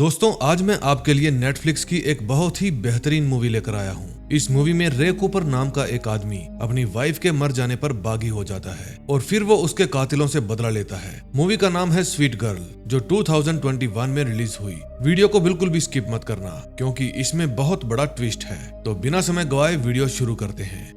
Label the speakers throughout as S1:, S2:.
S1: दोस्तों, आज मैं आपके लिए नेटफ्लिक्स की एक बहुत ही बेहतरीन मूवी लेकर आया हूँ। इस मूवी में रे कूपर नाम का एक आदमी अपनी वाइफ के मर जाने पर बागी हो जाता है और फिर वो उसके कातिलों से बदला लेता है। मूवी का नाम है स्वीट गर्ल, जो 2021 में रिलीज हुई। वीडियो को बिल्कुल भी स्किप मत करना, क्योंकि इसमें बहुत बड़ा ट्विस्ट है। तो बिना समय गवाए वीडियो शुरू करते हैं।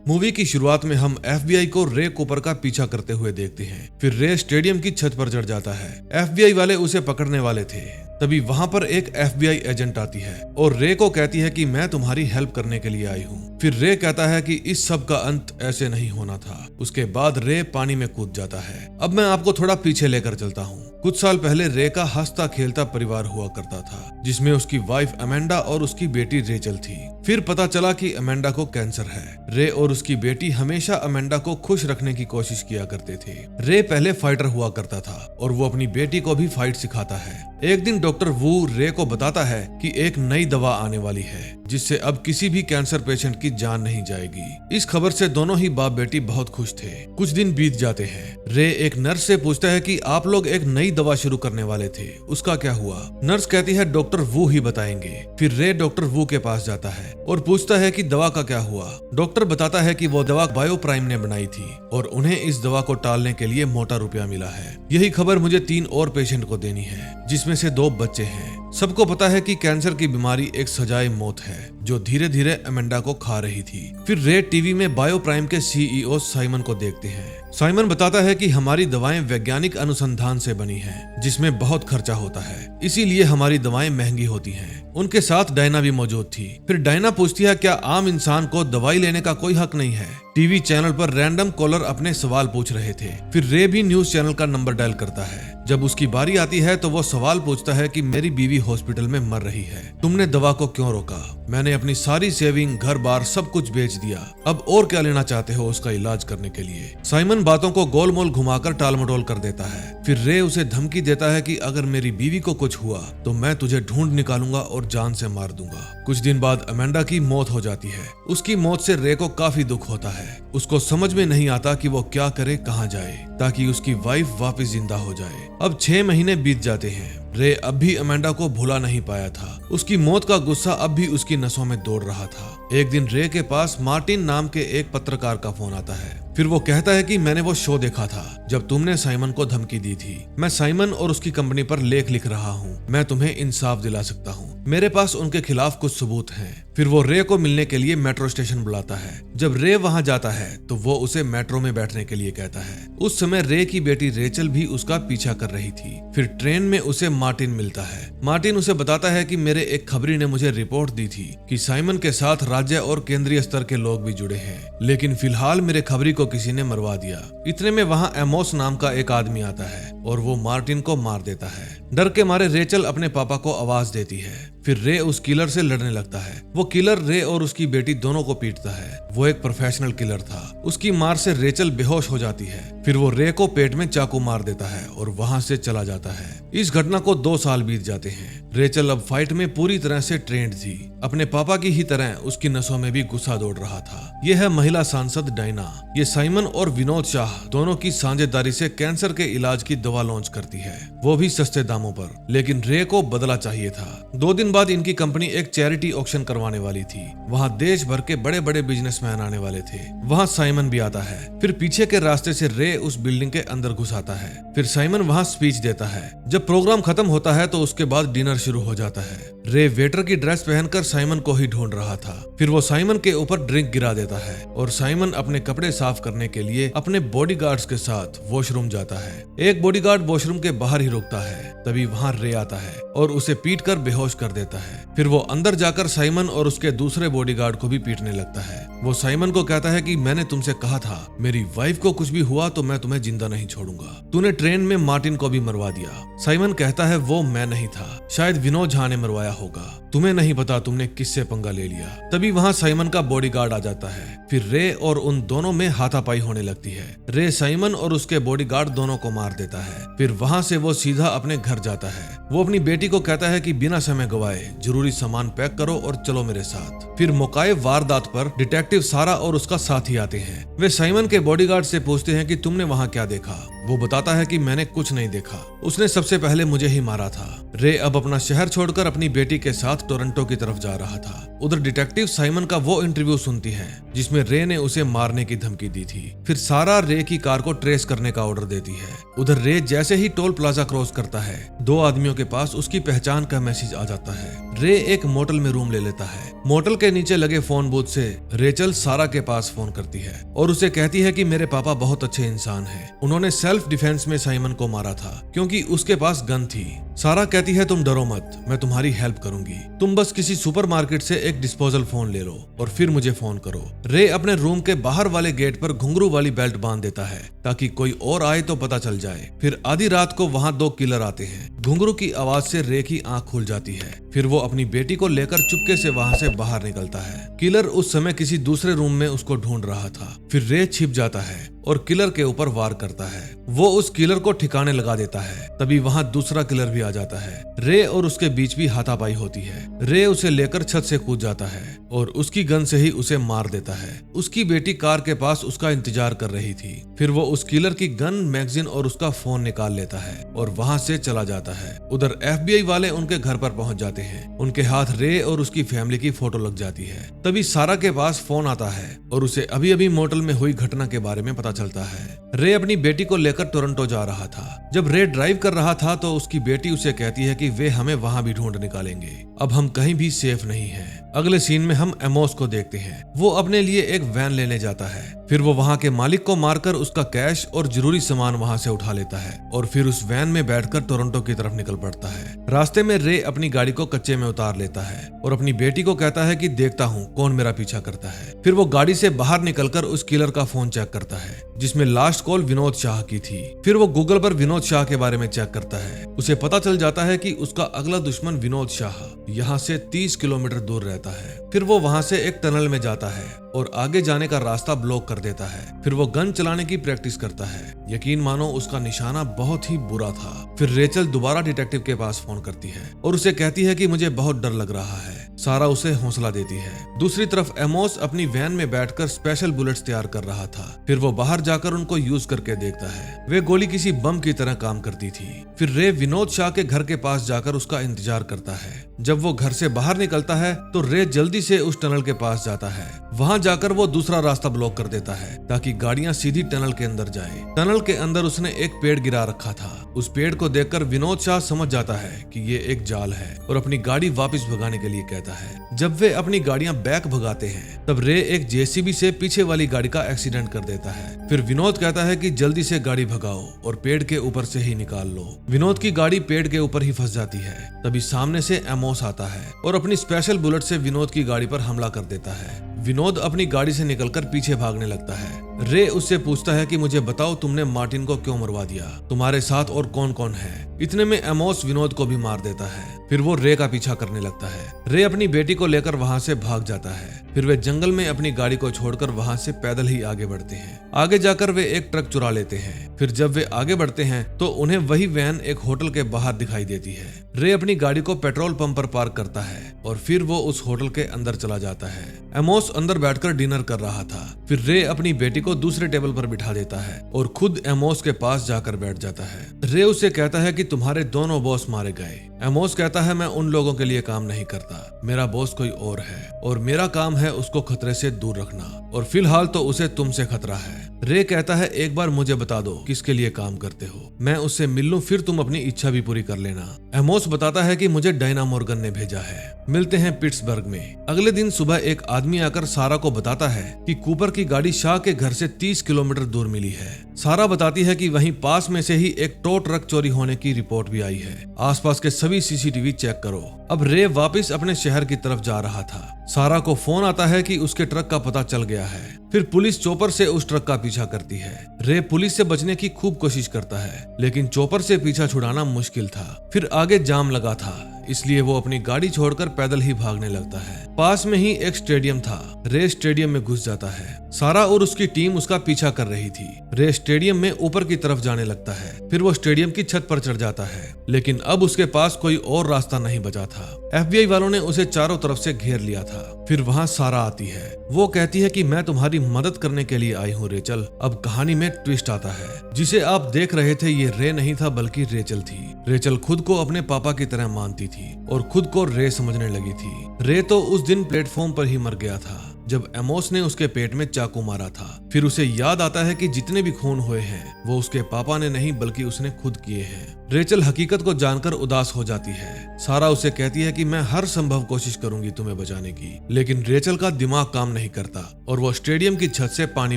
S1: मूवी की शुरुआत में हम FBI को रे कूपर का पीछा करते हुए देखते हैं। फिर रे स्टेडियम की छत पर चढ़ जाता है। FBI वाले उसे पकड़ने वाले थे। तभी वहां पर एक FBI एजेंट आती है और रे को कहती है कि मैं तुम्हारी हेल्प करने के लिए आई हूँ। फिर रे कहता है कि इस सब का अंत ऐसे नहीं होना था। उसके बाद रे पानी में कूद जाता है। अब मैं आपको थोड़ा पीछे लेकर चलता हूँ। कुछ साल पहले रे का हंसता खेलता परिवार हुआ करता था, जिसमें उसकी वाइफ अमेंडा और उसकी बेटी रेचल थी। फिर पता चला कि अमेंडा को कैंसर है। रे और उसकी बेटी हमेशा अमेंडा को खुश रखने की कोशिश किया करते थे। रे पहले फाइटर हुआ करता था और वो अपनी बेटी को भी फाइट सिखाता है। एक दिन डॉक्टर वू रे को बताता है कि एक नई दवा आने वाली है, जिससे अब किसी भी कैंसर पेशेंट की जान नहीं जाएगी। इस खबर से दोनों ही बाप बेटी बहुत खुश थे। कुछ दिन बीत जाते हैं। रे एक नर्स से पूछता है कि आप लोग एक नई दवा शुरू करने वाले थे, उसका क्या हुआ? नर्स कहती है डॉक्टर वू ही बताएंगे। फिर रे डॉक्टर वू के पास जाता है और पूछता है कि दवा का क्या हुआ। डॉक्टर बताता है कि वो दवा बायोप्राइम ने बनाई थी और उन्हें इस दवा को टालने के लिए मोटा रुपया मिला है। यही खबर मुझे 3 और पेशेंट को देनी है, जिसमें से 2 बच्चे हैं। सबको पता है कि कैंसर की बीमारी एक सजाए मौत है, जो धीरे धीरे अमेंडा को खा रही थी। फिर रे टीवी में बायोप्राइम के CEO साइमन को देखते हैं। साइमन बताता है कि हमारी दवाएं वैज्ञानिक अनुसंधान से बनी हैं, जिसमें बहुत खर्चा होता है, इसीलिए हमारी दवाएं महंगी होती हैं। उनके साथ डायना भी मौजूद थी। फिर डायना पूछती है क्या आम इंसान को दवाई लेने का कोई हक नहीं है? टीवी चैनल पर रैंडम कॉलर अपने सवाल पूछ रहे थे। फिर रे भी न्यूज चैनल का नंबर डायल करता है। जब उसकी बारी आती है तो वो सवाल पूछता है कि मेरी बीवी हॉस्पिटल में मर रही है, तुमने दवा को क्यों रोका? मैंने अपनी सारी सेविंग, घर बार सब कुछ बेच दिया, अब और क्या लेना चाहते हो उसका इलाज करने के लिए? साइमन बातों को गोलमोल घुमाकर टालमटोल कर देता है। फिर रे उसे धमकी देता है कि अगर मेरी बीवी को कुछ हुआ तो मैं तुझे ढूंढ निकालूंगा और जान से मार दूंगा। कुछ दिन बाद अमेंडा की मौत हो जाती है। उसकी मौत से रे को काफी दुख होता है। उसको समझ में नहीं आता कि वो क्या करे, कहाँ जाए, ताकि उसकी वाइफ वापस जिंदा हो जाए। अब 6 महीने बीत जाते हैं। रे अब भी अमेंडा को भुला नहीं पाया था। उसकी मौत का गुस्सा अब भी उसकी नसों में दौड़ रहा था। एक दिन रे के पास मार्टिन नाम के एक पत्रकार का फोन आता है। फिर वो कहता है कि मैंने वो शो देखा था जब तुमने साइमन को धमकी दी थी। मैं साइमन और उसकी कंपनी पर लेख लिख रहा हूँ। मैं तुम्हें इंसाफ दिला सकता हूँ। मेरे पास उनके खिलाफ कुछ सबूत हैं। फिर वो रे को मिलने के लिए मेट्रो स्टेशन बुलाता है। जब रे वहां जाता है तो वो उसे मेट्रो में बैठने के लिए कहता है। उस समय रे की बेटी रेचल भी उसका पीछा कर रही थी। फिर ट्रेन में उसे मार्टिन मिलता है। मार्टिन उसे बताता है कि मेरे एक खबरी ने मुझे रिपोर्ट दी थी कि साइमन के साथ राज्य और केंद्रीय स्तर के लोग भी जुड़े हैं, लेकिन फिलहाल मेरे खबरी को किसी ने मरवा दिया। इतने में वहां एमोस नाम का एक आदमी आता है और वो मार्टिन को मार देता है। डर के मारे रेचल अपने पापा को आवाज देती है। फिर रे उस किलर से लड़ने लगता है। वो किलर रे और उसकी बेटी दोनों को पीटता है। वो एक प्रोफेशनल किलर था। उसकी मार से रेचल बेहोश हो जाती है। फिर वो रे को पेट में चाकू मार देता है और वहां से चला जाता है। इस घटना को 2 साल बीत जाते हैं। रेचल अब फाइट में पूरी तरह से ट्रेंड थी। अपने पापा की ही तरह उसकी नसों में भी गुस्सा दौड़ रहा था। यह है महिला सांसद डायना। ये साइमन और विनोद शाह दोनों की साझेदारी से कैंसर के इलाज की दवा लॉन्च करती है, वो भी सस्ते दामों पर। लेकिन रे को बदला चाहिए था। 2 दिन बाद इनकी कंपनी एक चैरिटी ऑक्शन करवाने वाली थी। वहां देश भर के बड़े बड़े बिजनेसमैन आने वाले थे। वहां साइमन भी आता है। फिर पीछे के रास्ते से रे उस बिल्डिंग के अंदर घुस आता है। फिर साइमन वहां स्पीच देता है। जब प्रोग्राम खत्म होता है तो उसके बाद डिनर शुरू हो जाता है। रे वेटर की ड्रेस पहनकर साइमन को ही ढूंढ रहा था। फिर वो साइमन के ऊपर ड्रिंक गिरा देता है और साइमन अपने कपड़े साफ करने के लिए अपने बॉडीगार्ड्स के साथ वॉशरूम जाता है। एक बॉडीगार्ड वॉशरूम के बाहर ही रुकता है। तभी वहां रे आता है और उसे पीटकर बेहोश कर देता है। फिर वो अंदर जाकर साइमन और उसके दूसरे बॉडीगार्ड को भी पीटने लगता है। वो साइमन को कहता है कि मैंने तुमसे कहा था मेरी वाइफ को कुछ भी हुआ तो मैं तुम्हें जिंदा नहीं छोड़ूंगा। तूने ट्रेन में मार्टिन को भी मरवा दिया। साइमन कहता है वो मैं नहीं था, शायद विनोद झा ने मरवाया होगा। तुम्हें नहीं पता तुमने किससे पंगा ले लिया। तभी वहाँ साइमन का बॉडीगार्ड आ जाता है। फिर रे और उन दोनों में हाथापाई होने लगती है। रे साइमन और उसके बॉडीगार्ड दोनों को मार देता है। फिर वहाँ से वो सीधा अपने घर जाता है। वो अपनी बेटी को कहता है कि बिना समय गवाए जरूरी सामान पैक करो और चलो मेरे साथ। फिर मौकाए वारदात पर डिटेक्टिव सारा और उसका साथी आते हैं। वे साइमन के बॉडीगार्ड से पूछते हैं कि तुमने वहाँ क्या देखा। वो बताता है कि मैंने कुछ नहीं देखा, उसने सबसे पहले मुझे ही मारा था। रे अब अपना शहर छोड़कर अपनी बेटी के साथ टोरंटो की तरफ जा रहा था। उधर डिटेक्टिव साइमन का वो इंटरव्यू सुनती है जिसमें रे ने उसे मारने की धमकी दी थी। फिर सारा रे की कार को ट्रेस करने का ऑर्डर देती है। उधर रे जैसे ही टोल प्लाजा क्रॉस करता है, दो आदमियों के पास उसकी पहचान का मैसेज आ जाता है। रे एक मोटल में रूम ले लेता है। मोटल के नीचे लगे फोन बूथ से रेचल सारा के पास फोन करती है और उसे कहती है कि मेरे पापा बहुत अच्छे इंसान हैं। उन्होंने सेल्फ डिफेंस में साइमन को मारा था क्योंकि उसके पास गन थी। सारा कहती है तुम डरो मत, मैं तुम्हारी हेल्प करूंगी। तुम बस किसी सुपरमार्केट से एक डिस्पोजल फोन ले लो और फिर मुझे फोन करो। रे अपने रूम के बाहर वाले गेट पर घुंघरू वाली बेल्ट बांध देता है ताकि कोई और आए तो पता चल जाए। फिर आधी रात को वहाँ दो किलर आते हैं। घुंघरू की आवाज से रे की आंख खुल जाती है। फिर वो अपनी बेटी को लेकर चुपके से वहाँ से बाहर निकलता है। किलर उस समय किसी दूसरे रूम में उसको ढूंढ रहा था। फिर रे छिप जाता है और किलर के ऊपर वार करता है। वो उस किलर को ठिकाने लगा देता है। तभी वहाँ दूसरा किलर भी आ जाता है। रे और उसके बीच भी हाथापाई होती है। रे उसे लेकर छत से कूद जाता है और उसकी गन से ही उसे मार देता है। उसकी बेटी कार के पास उसका इंतजार कर रही थी। फिर वो उस किलर की गन, मैगजीन और उसका फोन निकाल लेता है और वहाँ से चला जाता है। उधर FBI वाले उनके घर पर पहुंच जाते हैं। उनके हाथ रे और उसकी फैमिली की फोटो लग जाती है। तभी सारा के पास फोन आता है और उसे अभी अभी मोटल में हुई घटना के बारे में पता चलता है। रे अपनी बेटी को लेकर टोरंटो जा रहा था। जब रे ड्राइव कर रहा था तो उसकी बेटी उसे कहती है कि वे हमें वहां भी ढूंढ निकालेंगे, अब हम कहीं भी सेफ नहीं हैं। अगले सीन में हम एमोस को देखते हैं। वो अपने लिए एक वैन लेने जाता है। फिर वो वहाँ के मालिक को मारकर उसका कैश और जरूरी सामान वहाँ से उठा लेता है और फिर उस वैन में बैठकर टोरंटो की तरफ निकल पड़ता है। रास्ते में रे अपनी गाड़ी को कच्चे में उतार लेता है और अपनी बेटी को कहता है कि देखता हूँ कौन मेरा पीछा करता है। फिर वो गाड़ी से बाहर निकलकर उस किलर का फोन चेक करता है जिसमें लास्ट कॉल विनोद शाह की थी। फिर वो गूगल पर विनोद शाह के बारे में चेक करता है। उसे पता चल जाता है कि उसका अगला दुश्मन विनोद शाह यहाँ से 30 किलोमीटर दूर रहता है। फिर वो वहाँ से एक टनल में जाता है और आगे जाने का रास्ता ब्लॉक कर देता है। फिर वो गन चलाने की प्रैक्टिस करता है। यकीन मानो उसका निशाना बहुत ही बुरा था। फिर रेचल दोबारा डिटेक्टिव के पास फोन करती है और उसे कहती है कि मुझे बहुत डर लग रहा है। सारा उसे हौसला देती है। दूसरी तरफ एमोस अपनी वैन में बैठकर स्पेशल बुलेट्स तैयार कर रहा था। फिर वो बाहर जाकर उनको यूज करके देखता है। वे गोली किसी बम की तरह काम करती थी। फिर रे विनोद शाह के घर के पास जाकर उसका इंतजार करता है। जब वो घर से बाहर निकलता है तो रे जल्दी से उस टनल के पास जाता है। वहाँ जाकर वो दूसरा रास्ता ब्लॉक कर देता है ताकि गाड़ियां सीधी टनल के अंदर जाए। टनल के अंदर उसने एक पेड़ गिरा रखा था। उस पेड़ को देखकर विनोद शाह समझ जाता है कि ये एक जाल है और अपनी गाड़ी वापस भगाने के लिए कहता है। जब वे अपनी गाड़ियां बैक भगाते हैं तब रे एक जेसीबी से पीछे वाली गाड़ी का एक्सीडेंट कर देता है। फिर विनोद कहता है कि जल्दी से गाड़ी भगाओ और पेड़ के ऊपर से ही निकाल लो। विनोद की गाड़ी पेड़ के ऊपर ही फंस जाती है। तभी सामने से एमोस आता है और अपनी स्पेशल बुलेट से विनोद की गाड़ी पर हमला कर देता है। विनोद अपनी गाड़ी से निकलकर पीछे भागने लगता है। रे उससे पूछता है कि मुझे बताओ तुमने मार्टिन को क्यों मरवा दिया, तुम्हारे साथ और कौन कौन है। इतने में एमोस विनोद को भी मार देता है। फिर वो रे का पीछा करने लगता है। रे अपनी बेटी को लेकर वहाँ से भाग जाता है। फिर वे जंगल में अपनी गाड़ी को छोड़कर वहाँ से पैदल ही आगे बढ़ते हैं। आगे जाकर वे एक ट्रक चुरा लेते हैं। फिर जब वे आगे बढ़ते हैं तो उन्हें वही वैन एक होटल के बाहर दिखाई देती है। रे अपनी गाड़ी को पेट्रोल पंप पर पार्क करता है और फिर वो उस होटल के अंदर चला जाता है। एमोस अंदर बैठकर डिनर कर रहा था। फिर रे अपनी बेटी को दूसरे टेबल पर बिठा देता है और खुद एमोस के पास जाकर बैठ जाता है। रे उसे कहता है कि तुम्हारे दोनों बॉस मारे गए। एमोस कहता है मैं उन लोगों के लिए काम नहीं करता, मेरा बॉस कोई और है और मेरा काम है उसको खतरे से दूर रखना और फिलहाल तो उसे तुमसे खतरा है। रे कहता है एक बार मुझे बता दो किसके लिए काम करते हो, मैं उससे मिल लूं, फिर तुम अपनी इच्छा भी पूरी कर लेना। एमोस बताता है कि मुझे डायना मॉर्गन ने भेजा है। मिलते हैं पिट्सबर्ग में। अगले दिन सुबह एक आदमी आकर सारा को बताता है कि कूपर की गाड़ी शाह के घर से 30 किलोमीटर दूर मिली है। सारा बताती है कि वहीं पास में से ही एक टो ट्रक चोरी होने की रिपोर्ट भी आई है। आसपास के सभी सीसीटीवी चेक करो। अब रे वापस अपने शहर की तरफ जा रहा था। सारा को फोन आता है कि उसके ट्रक का पता चल गया है। फिर पुलिस चोपर से उस ट्रक का पीछा करती है। रे पुलिस से बचने की खूब कोशिश करता है लेकिन चोपर से पीछा छुड़ाना मुश्किल था। फिर आगे जाम लगा था। इसलिए वो अपनी गाड़ी छोड़कर पैदल ही भागने लगता है। पास में ही एक स्टेडियम था। रे स्टेडियम में घुस जाता है। सारा और उसकी टीम उसका पीछा कर रही थी। रे स्टेडियम में ऊपर की तरफ जाने लगता है। फिर वो स्टेडियम की छत पर चढ़ जाता है, लेकिन अब उसके पास कोई और रास्ता नहीं बचा था। FBI वालों ने उसे चारों तरफ से घेर लिया था। फिर वहाँ सारा आती है। वो कहती है कि मैं तुम्हारी मदद करने के लिए आई हूँ रेचल। अब कहानी में ट्विस्ट आता है। जिसे आप देख रहे थे ये रे नहीं था बल्कि रेचल थी। रेचल खुद को अपने पापा की तरह मानती थी और खुद को रे समझने लगी थी। रे तो उस दिन प्लेटफॉर्म पर ही मर गया था जब एमोस ने उसके पेट में चाकू मारा था। फिर उसे याद आता है कि जितने भी खून हुए हैं वो उसके पापा ने नहीं बल्कि उसने खुद किए हैं। रेचल हकीकत को जानकर उदास हो जाती है। सारा उसे कहती है कि मैं हर संभव कोशिश करूंगी तुम्हें बचाने की, लेकिन रेचल का दिमाग काम नहीं करता और वो स्टेडियम की छत से पानी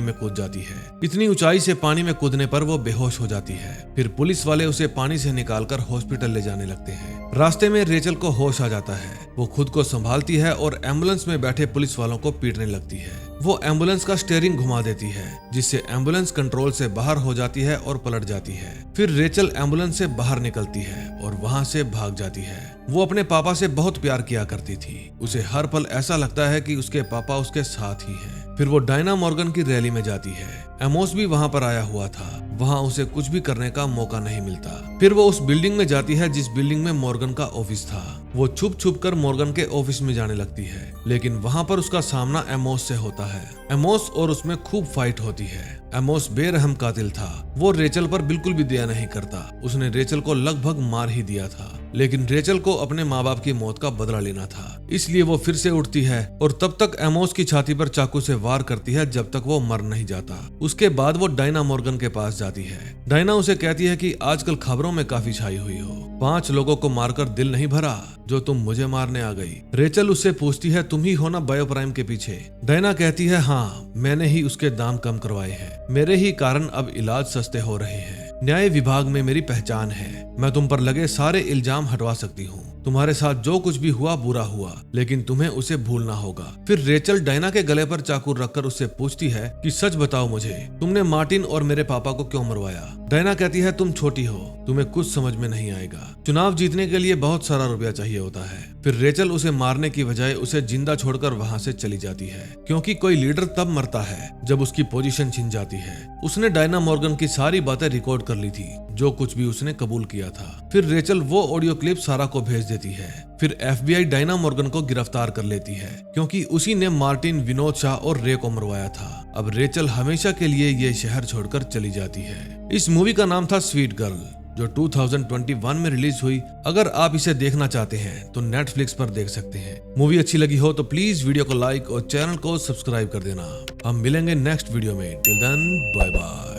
S1: में कूद जाती है। इतनी ऊंचाई से पानी में कूदने पर वो बेहोश हो जाती है। फिर पुलिस वाले उसे पानी से निकालकर हॉस्पिटल ले जाने लगते हैं। रास्ते में रेचल को होश आ जाता है। वो खुद को संभालती है और एम्बुलेंस में बैठे पुलिस वालों को पीटने लगती है। वो एम्बुलेंस का स्टीयरिंग घुमा देती है, जिससे एम्बुलेंस कंट्रोल से बाहर हो जाती है और पलट जाती है। फिर रेचल एम्बुलेंस से बाहर निकलती है और वहां से भाग जाती है। वो अपने पापा से बहुत प्यार किया करती थी। उसे हर पल ऐसा लगता है कि उसके पापा उसके साथ ही हैं। फिर वो डायना मॉर्गन की रैली में जाती है। एमोस भी वहां पर आया हुआ था। वहां उसे कुछ भी करने का मौका नहीं मिलता। फिर वो उस बिल्डिंग में जाती है जिस बिल्डिंग में मॉर्गन का ऑफिस था। वो छुप छुप कर मॉर्गन के ऑफिस में जाने लगती है, लेकिन वहां पर उसका सामना एमोस से होता है। एमोस और उसमें खूब फाइट होती है। एमोस बेरहम कातिल था। वो रेचल पर बिल्कुल भी दया नहीं करता। उसने रेचल को लगभग मार ही दिया था, लेकिन रेचल को अपने माँ बाप की मौत का बदला लेना था। इसलिए वो फिर से उठती है और तब तक एमोस की छाती पर चाकू से वार करती है जब तक वो मर नहीं जाता। उसके बाद वो डायना मॉर्गन के पास जाती है। डायना उसे कहती है कि आजकल खबरों में काफी छाई हुई हो। 5 लोगों को मारकर दिल नहीं भरा जो तुम मुझे मारने आ गई। रेचल उससे पूछती है तुम ही हो ना बायोप्राइम के पीछे। डायना कहती है हाँ, मैंने ही उसके दाम कम करवाए हैं। मेरे ही कारण अब इलाज सस्ते हो रहे हैं। न्याय विभाग में मेरी पहचान है। मैं तुम पर लगे सारे इल्जाम हटवा सकती हूँ। तुम्हारे साथ जो कुछ भी हुआ बुरा हुआ, लेकिन तुम्हें उसे भूलना होगा। फिर रेचल डायना के गले पर चाकू रखकर उससे पूछती है कि सच बताओ मुझे, तुमने मार्टिन और मेरे पापा को क्यों मरवाया? डायना कहती है तुम छोटी हो, तुम्हें कुछ समझ में नहीं आएगा। चुनाव जीतने के लिए बहुत सारा रुपया चाहिए होता है। फिर रेचल उसे मारने की बजाय उसे जिंदा छोड़कर वहां से चली जाती है, क्योंकि कोई लीडर तब मरता है जब उसकी पोजीशन छिन जाती है। उसने डायना मॉर्गन की सारी बातें रिकॉर्ड कर ली थी, जो कुछ भी उसने कबूल किया था। फिर रेचल वो ऑडियो क्लिप सारा को भेज देती है। फिर FBI डायना मॉर्गन को गिरफ्तार कर लेती है, क्योंकि उसी ने मार्टिन, विनोद शाह और रे को मरवाया था। अब रेचल हमेशा के लिए ये शहर छोड़कर चली जाती है। इस मूवी का नाम था स्वीट गर्ल, जो 2021 में रिलीज हुई। अगर आप इसे देखना चाहते हैं तो नेटफ्लिक्स पर देख सकते हैं। मूवी अच्छी लगी हो तो प्लीज वीडियो को लाइक और चैनल को सब्सक्राइब कर देना। हम मिलेंगे नेक्स्ट वीडियो में। Till then bye bye.